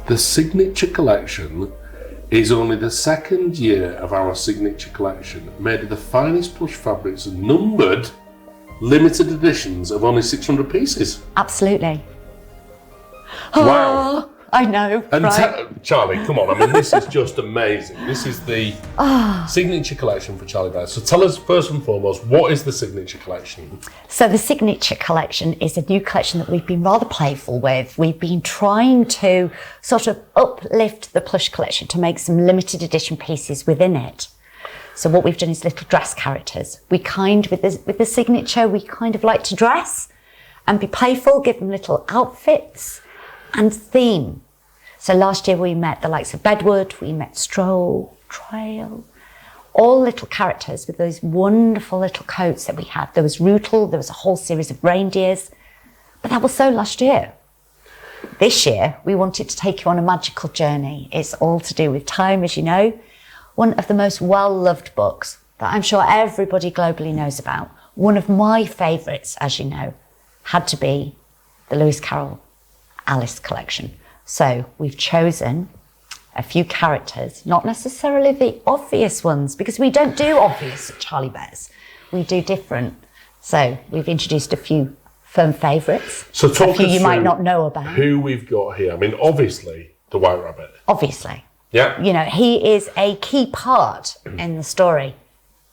The Signature Collection is only the second year of our Signature Collection, made of the finest plush fabrics and numbered limited editions of only 600 pieces. Absolutely. Wow. Oh, I know, And right? Charlie, come on, I mean, this is just amazing. This is the Signature Collection for Charlie Bear. So tell us, first and foremost, what is the Signature Collection? So the Signature Collection is a new collection that we've been rather playful with. We've been trying to sort of uplift the plush collection to make some limited edition pieces within it. So what we've done is little dress characters. With the Signature, we kind of like to dress and be playful, give them little outfits and theme. So last year we met the likes of Bedwood, we met Stroll, Trail, all little characters with those wonderful little coats that we had. There was Rootle, there was a whole series of reindeers, but that was so last year. This year, we wanted to take you on a magical journey. It's all to do with time, as you know. One of the most well-loved books that I'm sure everybody globally knows about. One of my favourites, as you know, had to be the Lewis Carroll Alice collection. So we've chosen a few characters, not necessarily the obvious ones, because we don't do obvious Charlie Bears. We do different. So we've introduced a few firm favourites. So talk a few us you might through not know about. Who we've got here. I mean, obviously, the White Rabbit. Obviously. Yeah. You know, he is a key part in the story.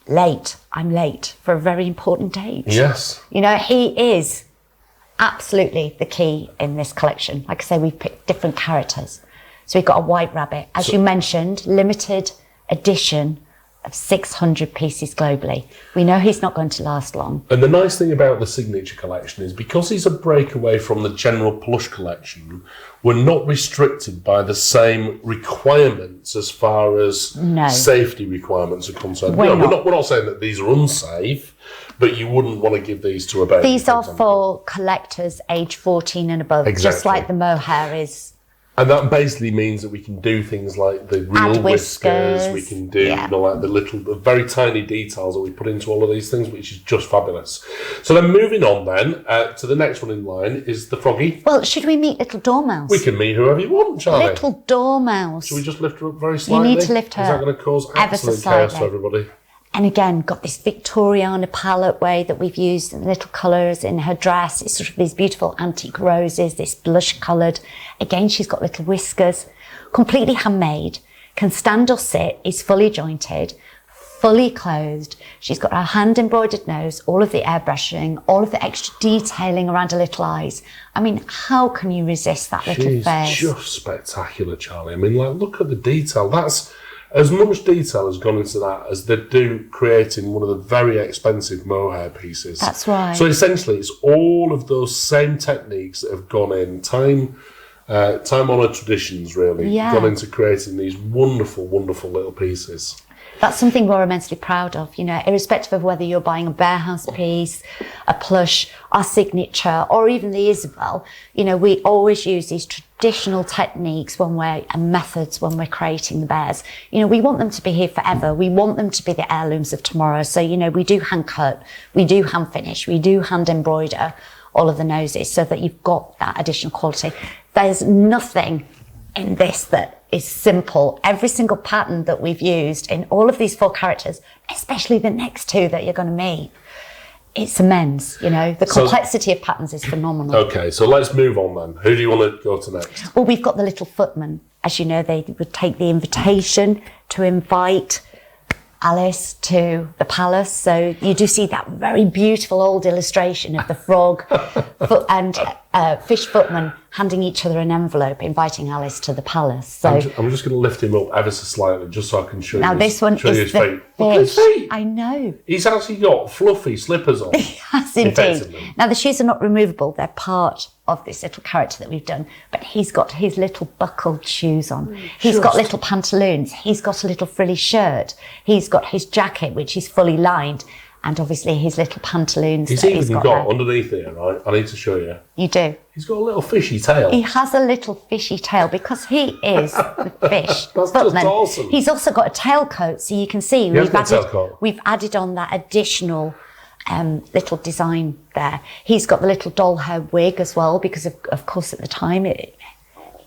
Late. I'm late for a very important date. Yes. You know, he is absolutely the key in this collection. Like I say, we've picked different characters. So we've got a White Rabbit, as you mentioned, limited edition of 600 pieces globally. We know he's not going to last long. And the nice thing about the Signature Collection is because he's a breakaway from the general plush collection, we're not restricted by the same requirements as far as safety requirements are concerned. We're not saying that these are unsafe, but you wouldn't want to give these to a baby. These are for collectors age 14 and above, just like the mohair is. And that basically means that we can do things like the real whiskers, we can do like the very tiny details that we put into all of these things, which is just fabulous. So then moving on then to the next one in line is the Froggy. Well, should we meet Little Dormouse? We can meet whoever you want, Charlie. Little Dormouse. Should we just lift her up very slightly? You need to lift her. Is that going to cause absolute chaos for everybody? And again, got this Victoriana palette way that we've used in little colours in her dress. It's sort of these beautiful antique roses, this blush coloured. Again, she's got little whiskers, completely handmade, can stand or sit, is fully jointed, fully clothed. She's got her hand embroidered nose, all of the airbrushing, all of the extra detailing around her little eyes. I mean, how can you resist that little face? She's just spectacular, Charlie. I mean, like, look at the detail. That's as much detail has gone into that as they do creating one of the very expensive mohair pieces. That's right. So essentially, it's all of those same techniques that have gone in, time-honoured traditions, really, gone into creating these wonderful, wonderful little pieces. That's something we're immensely proud of, you know, irrespective of whether you're buying a Bear House piece, a plush, our Signature, or even the Isabel. You know, we always use these traditional techniques and methods when we're creating the bears. You know, we want them to be here forever. We want them to be the heirlooms of tomorrow. So, you know, we do hand cut, we do hand finish, we do hand embroider all of the noses so that you've got that additional quality. There's nothing in this that is simple. Every single pattern that we've used in all of these 4 characters, especially the next 2 that you're going to meet, it's immense, you know. The complexity of patterns is phenomenal. Okay, so let's move on then. Who do you want to go to next? Well, we've got the little Footman. As you know, they would take the invitation to invite Alice to the palace. So you do see that very beautiful old illustration of the frog and fish footman handing each other an envelope, inviting Alice to the palace. So I'm just going to lift him up ever so slightly, just so I can show you. Now this one is the his feet. Look fish. at his feet. I know. He's actually got fluffy slippers on. He has indeed. Now the shoes are not removable; they're part of this little character that we've done. But he's got his little buckled shoes on. He's got little pantaloons. He's got a little frilly shirt. He's got his jacket, which is fully lined. And obviously his little pantaloons. He's even got underneath here, right? I need to show you. You do. He's got a little fishy tail. He has a little fishy tail because he is the fish. That's Footman. just awesome. He's also got a tailcoat, so you can see we've added on that additional little design there. He's got the little doll hair wig as well because of course at the time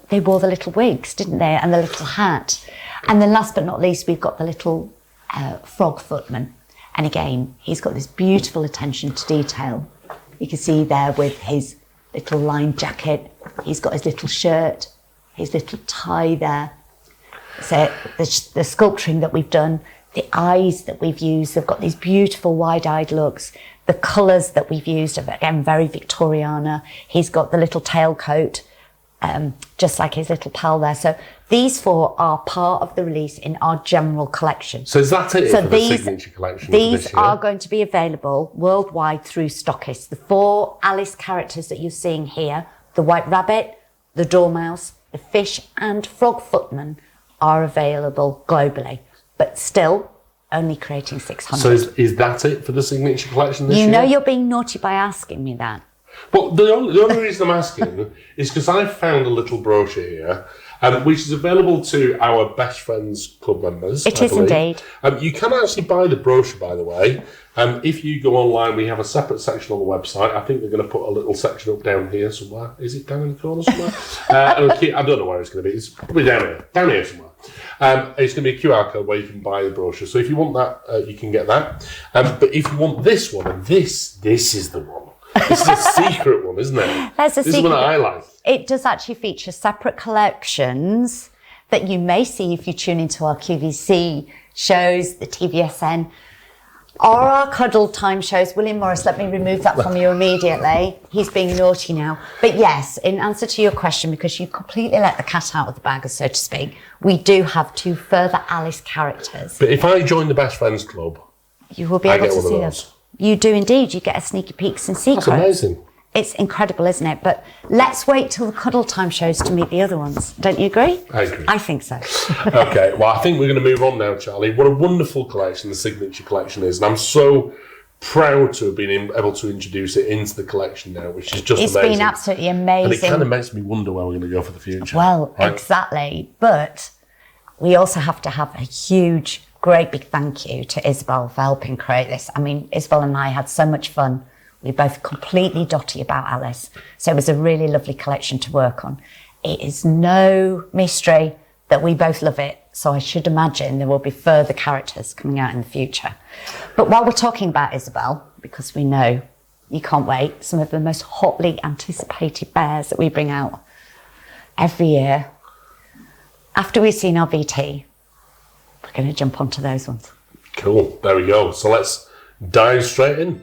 they wore the little wigs, didn't they? And the little hat. And then last but not least, we've got the little frog Footman. And again, he's got this beautiful attention to detail. You can see there with his little lined jacket. He's got his little shirt, his little tie there. So the sculpturing that we've done, the eyes that we've used, they've got these beautiful wide-eyed looks. The colours that we've used are, again, very Victoriana. He's got the little tailcoat, just like his little pal there. So these 4 are part of the release in our general collection. So is that it for the signature collection? These are going to be available worldwide through stockists. The 4 Alice characters that you're seeing here, the White Rabbit, the Dormouse, the Fish and Frog Footman are available globally, but still only creating 600. So is that it for the signature collection this year? You know you're being naughty by asking me that. Well, the only reason I'm asking is because I found a little brochure here, which is available to our Best Friends Club members. It is indeed. You can actually buy the brochure, by the way. If you go online, we have a separate section on the website. I think they're going to put a little section up down here somewhere. Is it down in the corner somewhere? I don't know where it's going to be. It's probably down here somewhere. It's going to be a QR code where you can buy the brochure. So if you want that, you can get that. But if you want this one, and this is the one. This is a secret one, isn't it? That's a secret. This is one that I like. It does actually feature separate collections that you may see if you tune into our QVC shows, the TVSN, or our Cuddle Time shows. William Morris, let me remove that from you immediately. He's being naughty now. But yes, in answer to your question, because you completely let the cat out of the bag, so to speak, we do have 2 further Alice characters. But if I join the Best Friends Club, you will be able to see us. You do indeed. You get a sneaky peeks and secrets. That's amazing. It's incredible, isn't it? But let's wait till the Cuddle Time shows to meet the other ones. Don't you agree? I agree. I think so. Okay, well, I think we're going to move on now, Charlie. What a wonderful collection the signature collection is. And I'm so proud to have been able to introduce it into the collection now, which is just amazing. It's been absolutely amazing. And it kind of makes me wonder where we're going to go for the future. Well, right? Exactly. But we also have to have a huge, great big thank you to Isabel for helping create this. I mean, Isabel and I had so much fun. We both completely dotty about Alice. So it was a really lovely collection to work on. It is no mystery that we both love it. So I should imagine there will be further characters coming out in the future. But while we're talking about Isabel, because we know you can't wait, some of the most hotly anticipated bears that we bring out every year, after we've seen our VT, we're going to jump onto those ones. Cool. There we go. So let's dive straight in.